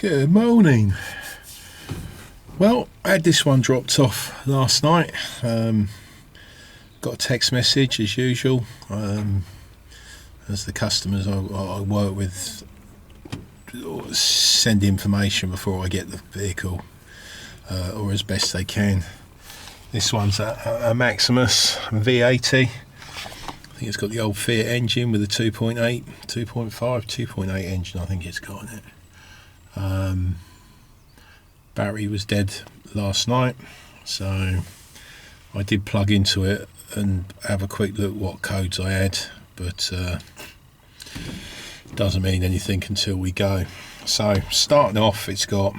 Good morning. Well, I had this one dropped off last night. Got a text message as usual. As the customers I work with send information before I get the vehicle, or as best they can. This one's a Maxus V80. I think it's got the old Fiat engine with a 2.8, 2.5, 2.8 engine I think it's got in it. Battery was dead last night, so I did plug into it and have a quick look what codes I had, but doesn't mean anything until we go. So starting off, it's got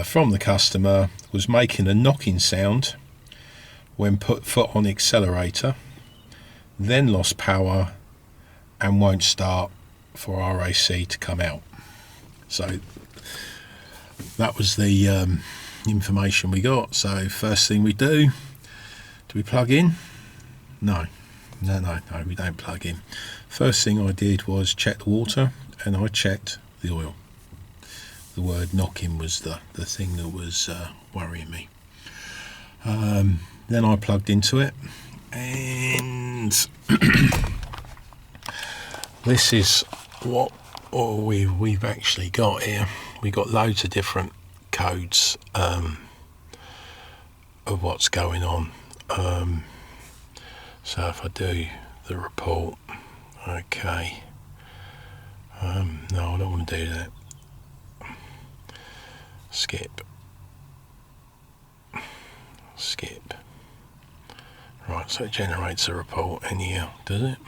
from the customer, was making a knocking sound when put foot on accelerator, then lost power and won't start for RAC to come out. So that was the information we got. So first thing we do we plug in? No, we don't plug in. First thing I did was check the water, and I checked the oil. The word knocking was the thing that was worrying me. Then I plugged into it, and this is what we've actually got here. We've got loads of different codes of what's going on. So if I do the report, okay, no, I don't want to do that. Skip. Right, so it generates a report anyhow, does it?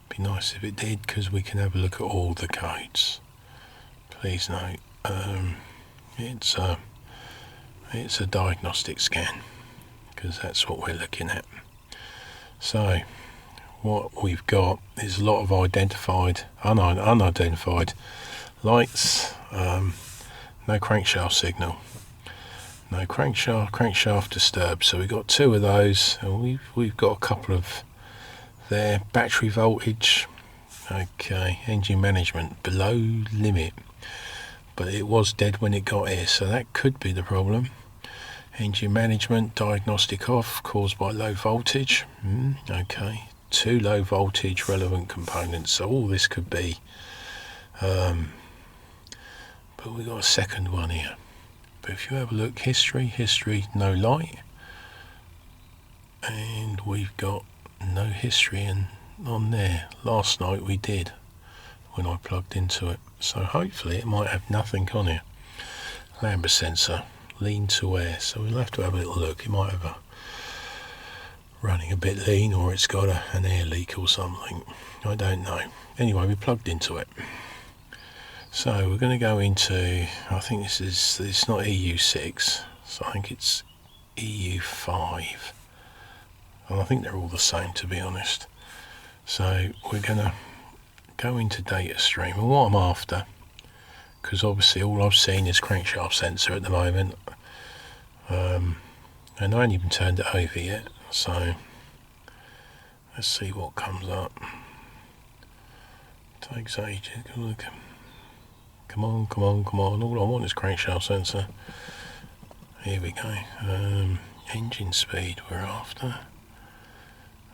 Be nice if it did, because we can have a look at all the codes. Please note, it's a diagnostic scan, because that's what we're looking at. So what we've got is a lot of unidentified lights, no crankshaft signal, no crankshaft disturbed. So we've got two of those, and we've got a couple of there. Battery voltage, okay, engine management below limit, but it was dead when it got here, so that could be the problem. Engine management, diagnostic off, caused by low voltage. Okay, two low voltage relevant components, so all this could be, but we got a second one here. But if you have a look, history, no light, and we've got no history on there. Last night we did when I plugged into it, so hopefully it might have nothing on here. Lambda sensor, lean to air, so we'll have to have a little look. It might have a running a bit lean, or it's got an air leak or something, I don't know. Anyway, we plugged into it, so we're going to go into, I think it's not EU6, so I think it's EU5, and I think they're all the same, to be honest. So we're going to go into data stream, and what I'm after, because obviously all I've seen is crankshaft sensor at the moment, and I haven't even turned it over yet, so let's see what comes up. Takes ages. Look. Come on, all I want is crankshaft sensor. Here we go. Engine speed we're after.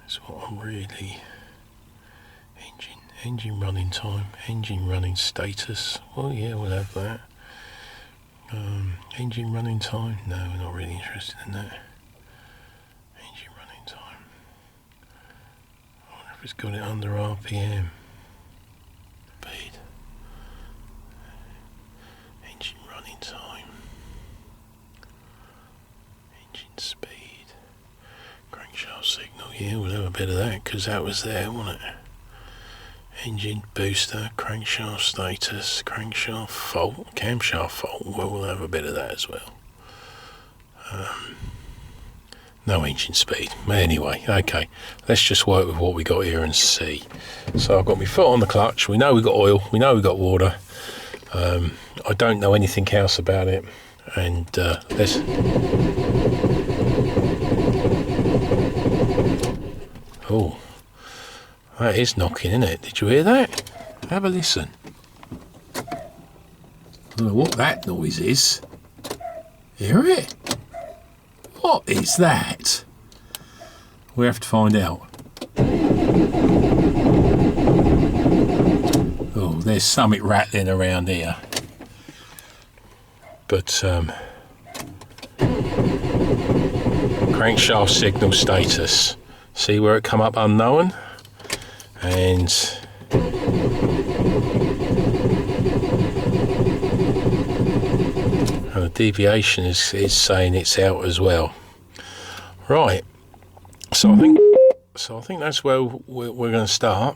That's what I'm really... Engine running time, engine running status. Well, yeah, we'll have that. Engine running time. No, we're not really interested in that. Engine running time. I wonder if it's got it under RPM. Speed. Engine running time. Engine speed. Crankshaft signal. Yeah, we'll have a bit of that, because that was there, wasn't it? Engine booster, crankshaft status, crankshaft fault, camshaft fault. Well, we'll have a bit of that as well. No engine speed. Anyway, okay, let's just work with what we got here and see. So I've got my foot on the clutch. We know we got oil. We know we got water. I don't know anything else about it. And let's... Oh. That is knocking, isn't it? Did you hear that? Have a listen. don't know what that noise is. Hear it? What is that? We have to find out. Oh, there's something rattling around here. But crankshaft signal status. See where it come up unknown? And the deviation is saying it's out as well. Right. So I think that's where we're going to start.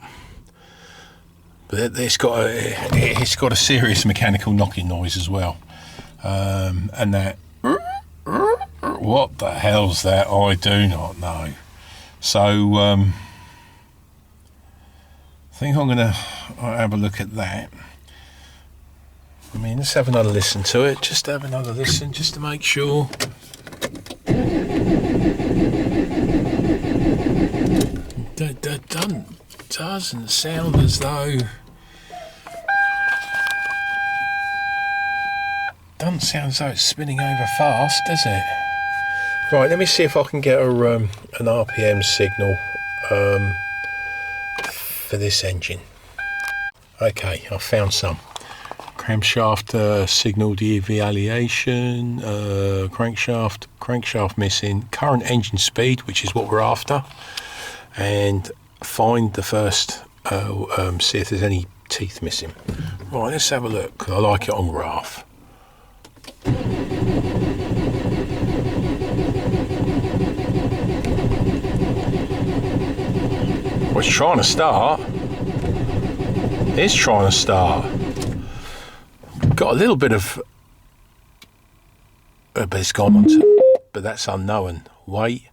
But it's got a serious mechanical knocking noise as well. And that, what the hell's that? I do not know. So I think I'm going to have a look at that. I mean, let's have another listen to it. Just have another listen, just to make sure. Doesn't sound as though. Doesn't sound as though it's spinning over fast, does it? Right, let me see if I can get an RPM signal for this engine. Okay, I found some. Crankshaft signal deviation, crankshaft missing, current engine speed, which is what we're after, and find the first, see if there's any teeth missing. Right, let's have a look. I like it on graph. Well, it's trying to start. It's trying to start. Got a little bit of, but it's gone on to, but that's unknown. Wait,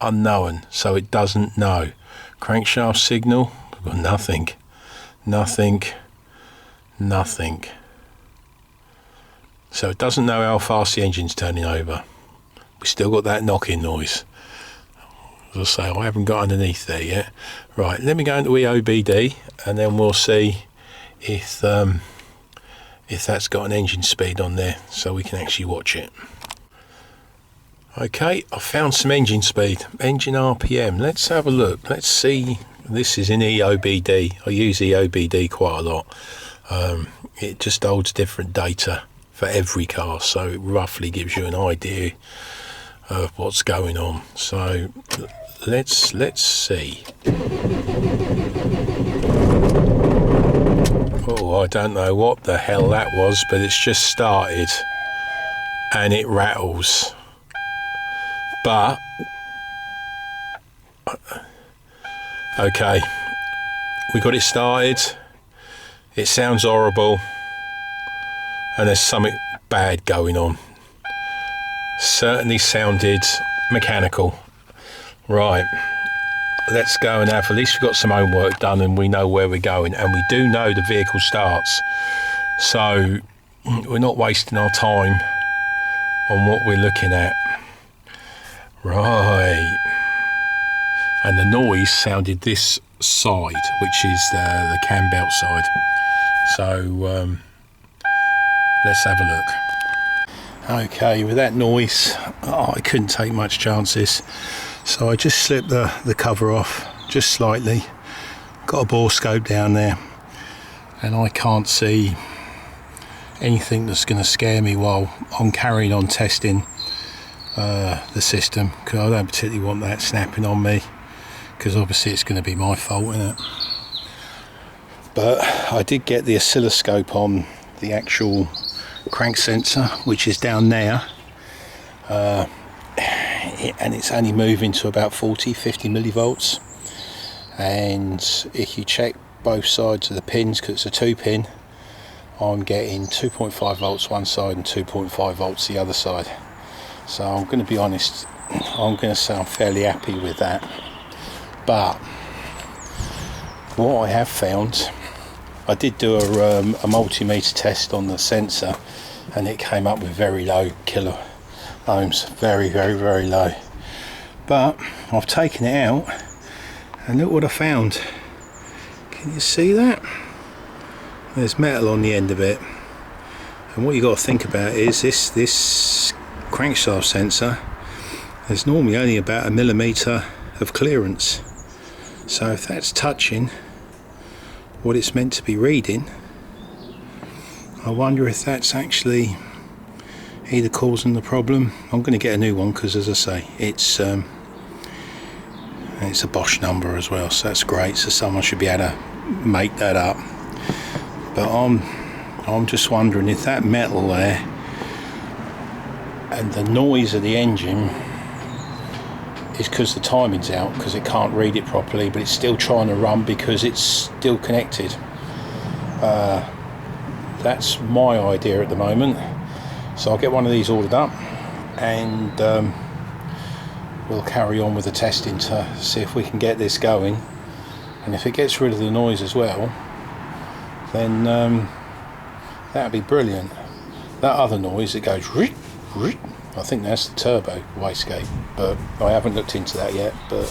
unknown, so it doesn't know. Crankshaft signal, we've got nothing. So it doesn't know how fast the engine's turning over. We still got that knocking noise. As I say, I haven't got underneath there yet. Right, let me go into EOBD and then we'll see if that's got an engine speed on there so we can actually watch it. Okay, I found some engine speed, engine RPM. Let's have a look. Let's see. This is in EOBD. I use EOBD quite a lot. It just holds different data for every car, so it roughly gives you an idea of what's going on. So let's see. Oh, I don't know what the hell that was, but it's just started and it rattles. But okay, we got it started. It sounds horrible and there's something bad going on. Certainly sounded mechanical. Right, let's go and have, at least we've got some homework done and we know where we're going, and we do know the vehicle starts, so we're not wasting our time on what we're looking at. Right, and the noise sounded this side, which is the cam belt side. So let's have a look. Okay, with that noise, I couldn't take much chances, so I just slipped the cover off just slightly. Got a bore scope down there, and I can't see anything that's going to scare me while I'm carrying on testing the system, because I don't particularly want that snapping on me, because obviously it's going to be my fault, isn't it? But I did get the oscilloscope on the actual crank sensor, which is down there, and it's only moving to about 40-50 millivolts, and if you check both sides of the pins, because it's a 2-pin, I'm getting 2.5 volts one side and 2.5 volts the other side. So I'm going to be honest, I'm going to say I'm fairly happy with that. But what I have found, I did do a multimeter test on the sensor, and it came up with very low kilo ohms, very low. But I've taken it out, and look what I found. Can you see that? There's metal on the end of it, And what you got to think about is this crankshaft sensor, there's normally only about 1 millimeter of clearance. So if that's touching what it's meant to be reading, I wonder if that's actually either causing the problem. I'm going to get a new one because, as I say, it's a Bosch number as well, so that's great. So someone should be able to make that up. But I'm just wondering if that metal there and the noise of the engine is because the timing's out, because it can't read it properly, but it's still trying to run because it's still connected. That's my idea at the moment. So I'll get one of these ordered up, and we'll carry on with the testing to see if we can get this going. And if it gets rid of the noise as well, then that'd be brilliant. That other noise that goes rit, rit, I think that's the turbo wastegate, but I haven't looked into that yet, but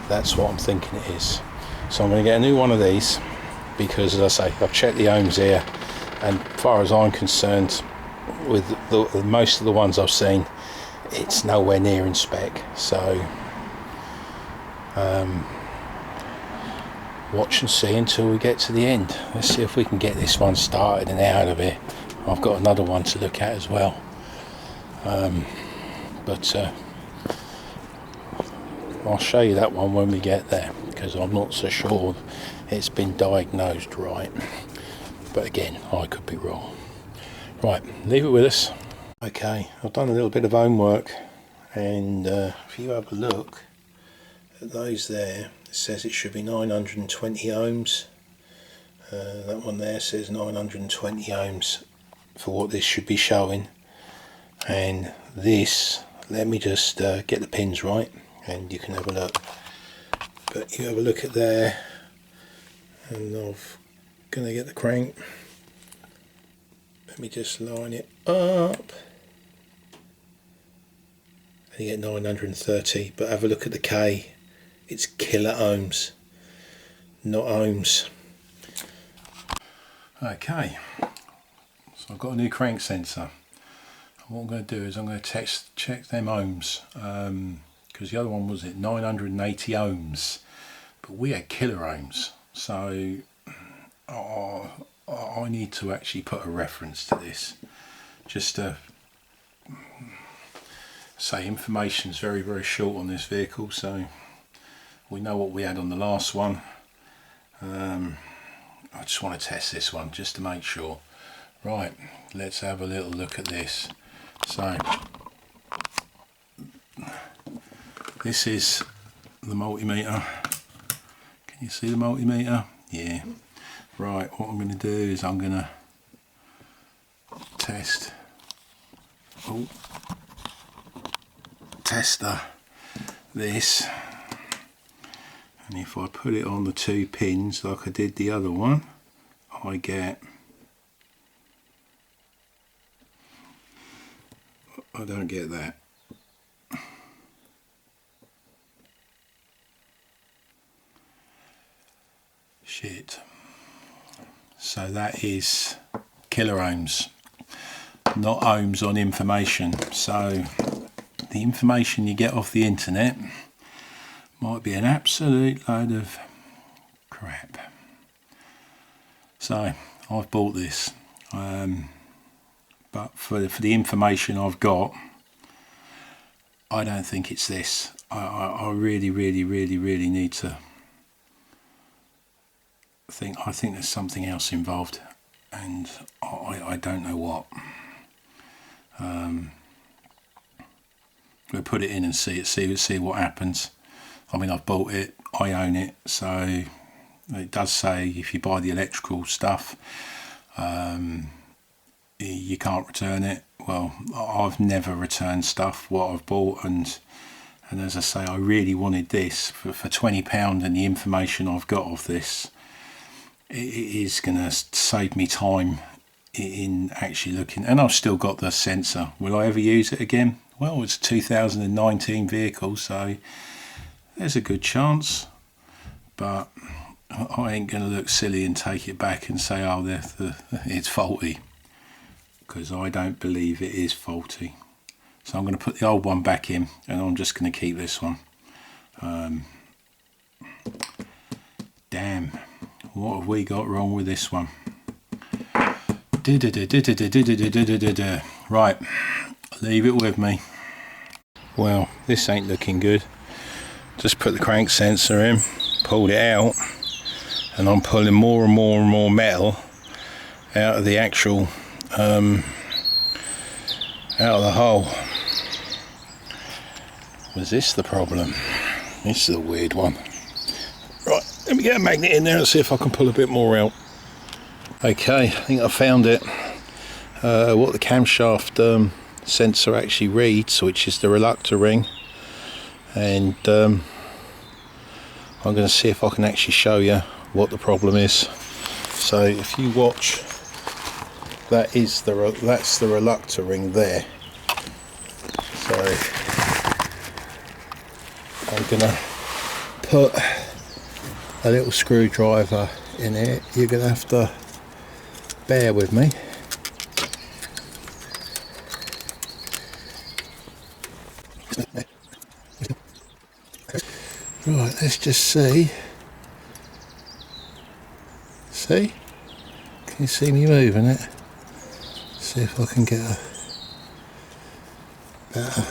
that's what I'm thinking it is. So I'm going to get a new one of these, because as I say, I've checked the ohms here, and as far as I'm concerned, with most of the ones I've seen, it's nowhere near in spec. So watch and see until we get to the end. Let's see if we can get this one started and out of here. I've got another one to look at as well. But I'll show you that one when we get there, because I'm not so sure it's been diagnosed right, but again, I could be wrong. Right, leave it with us. Okay, I've done a little bit of homework, and if you have a look at those there, it says it should be 920 ohms. That one there says 920 ohms for what this should be showing. And this, let me just get the pins right and you can have a look. But you have a look at there, and I'm going to get the crank. Let me just line it up. And you get 930, but have a look at the K. It's kilo ohms, not ohms. Okay, so I've got a new crank sensor. What I'm going to do is I'm going to check them ohms, because the other one was at 980 ohms, but we had kilo ohms, so I need to actually put a reference to this, just to say information's very, very short on this vehicle. So we know what we had on the last one. I just want to test this one just to make sure. Right, let's have a little look at this. So this is the multimeter. Can you see the multimeter? Yeah. Right, what I'm going to do is I'm going to test this, and if I put it on the 2 pins like I did the other one, I get, I don't get that. Shit. So that is kilo ohms, not ohms on information. So the information you get off the internet might be an absolute load of crap. So I've bought this, but for the information I've got, I don't think it's this. I really need to think. I think there's something else involved, and I don't know what. We'll put it in and see what happens. I mean, I've bought it, I own it, so it does say if you buy the electrical stuff, you can't return it. Well, I've never returned stuff what I've bought, and as I say, I really wanted this for £20, and the information I've got of this, it is going to save me time in actually looking. And I've still got the sensor. Will I ever use it again? Well, it's a 2019 vehicle, so there's a good chance, but I ain't going to look silly and take it back and say, oh, it's faulty. because I don't believe it is faulty. So I'm going to put the old one back in, and I'm just going to keep this one. Damn, what have we got wrong with this one? Right, leave it with me. Well, this ain't looking good. Just put the crank sensor in, pulled it out, and I'm pulling more and more and more metal out of the actual out of the hole. Was this the problem? This is a weird one. Right, let me get a magnet in there and see if I can pull a bit more out. Okay, I think I found it. What the camshaft sensor actually reads, which is the reluctor ring, and I'm going to see if I can actually show you what the problem is. So if you watch, that's the reluctor ring there. So I'm going to put a little screwdriver in it. You're going to have to bear with me. Right, let's just see. See? Can you see me moving it? See if I can get a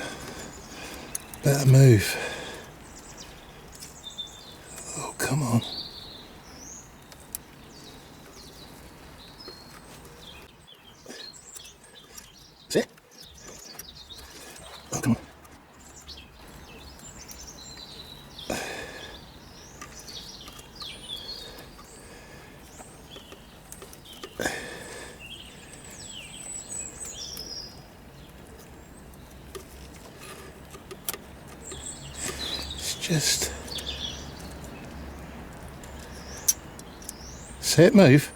better move. Oh, come on. See? Oh, come on. Just see it move.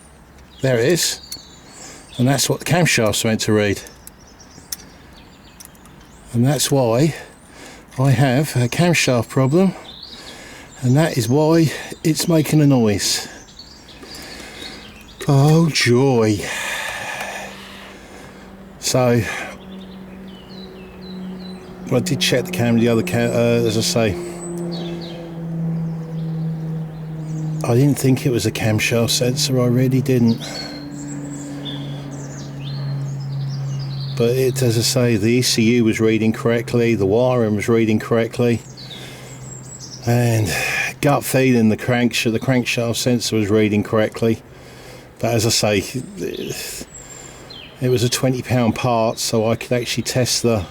There it is, and that's what the camshaft's meant to read, and that's why I have a camshaft problem, and that is why it's making a noise. Oh joy. So I did check the camera, the other as I say, I didn't think it was a camshaft sensor, I really didn't. But it, as I say, the ECU was reading correctly, the wiring was reading correctly, and gut feeling the crankshaft sensor was reading correctly. But as I say, it was a £20 part, so I could actually test the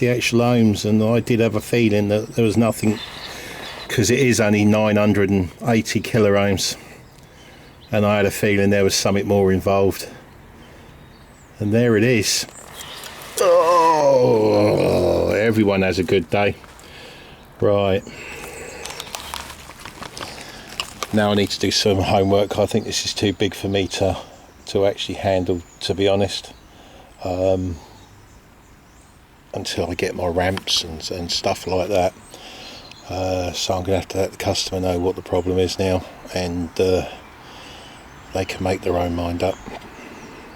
actual ohms, and I did have a feeling that there was nothing, because it is only 980 kilo ohms, and I had a feeling there was something more involved. And there it is. Oh, everyone has a good day. Right, now I need to do some homework. I think this is too big for me to actually handle, to be honest, until I get my ramps and stuff like that. So I'm going to have to let the customer know what the problem is now, and they can make their own mind up.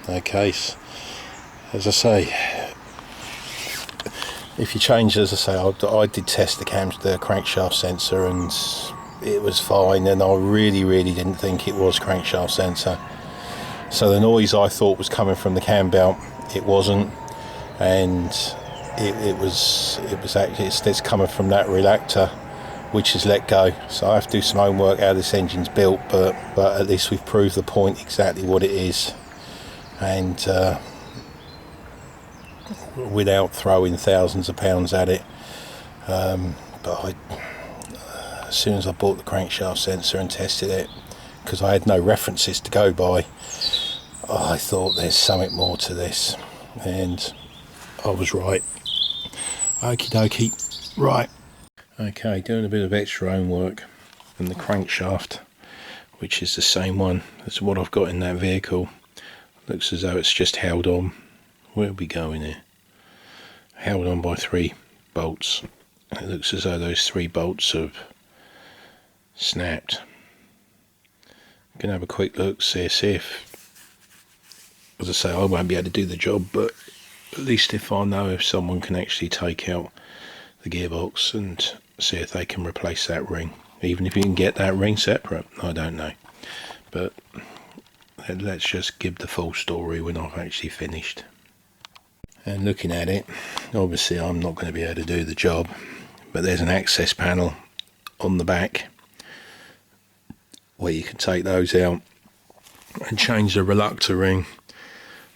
Okay, so, as I say, if you change, as I say, I did test the crankshaft sensor, and it was fine, and I really didn't think it was crankshaft sensor. So the noise I thought was coming from the cam belt, it wasn't, and it was actually it's coming from that reluctor, which is let go. So I have to do some homework how this engine's built, but at least we've proved the point exactly what it is, and without throwing thousands of pounds at it. But as soon as I bought the crankshaft sensor and tested it, because I had no references to go by, I thought there's something more to this, and I was right. Okie dokie. Right. Okay, doing a bit of extra homework, and the crankshaft, which is the same one as what I've got in that vehicle, looks as though it's just held on. Where are we going here? Held on by 3 bolts. It looks as though those 3 bolts have snapped. Gonna have a quick look, see if as I say, I won't be able to do the job, but at least if I know if someone can actually take out the gearbox and see if they can replace that ring, even if you can get that ring separate, I don't know. But let's just give the full story when I've actually finished. And looking at it, obviously I'm not going to be able to do the job, but there's an access panel on the back where you can take those out and change the reluctor ring.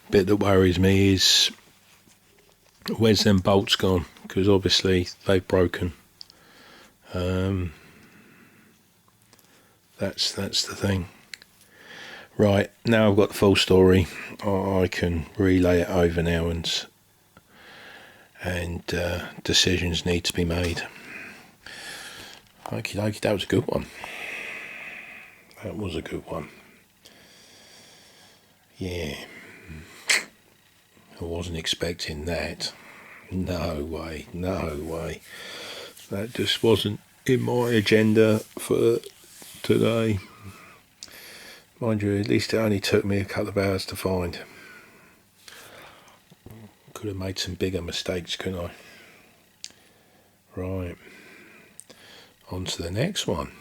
Bit that worries me is where's them bolts gone, because obviously they've broken. That's the thing. Right, now I've got the full story, I can relay it over now, and decisions need to be made. Okie dokie, that was a good one. That was a good one. Yeah. I wasn't expecting that. No way, no way. That just wasn't in my agenda for today. Mind you, at least it only took me a couple of hours to find. Could have made some bigger mistakes, couldn't I? Right. On to the next one.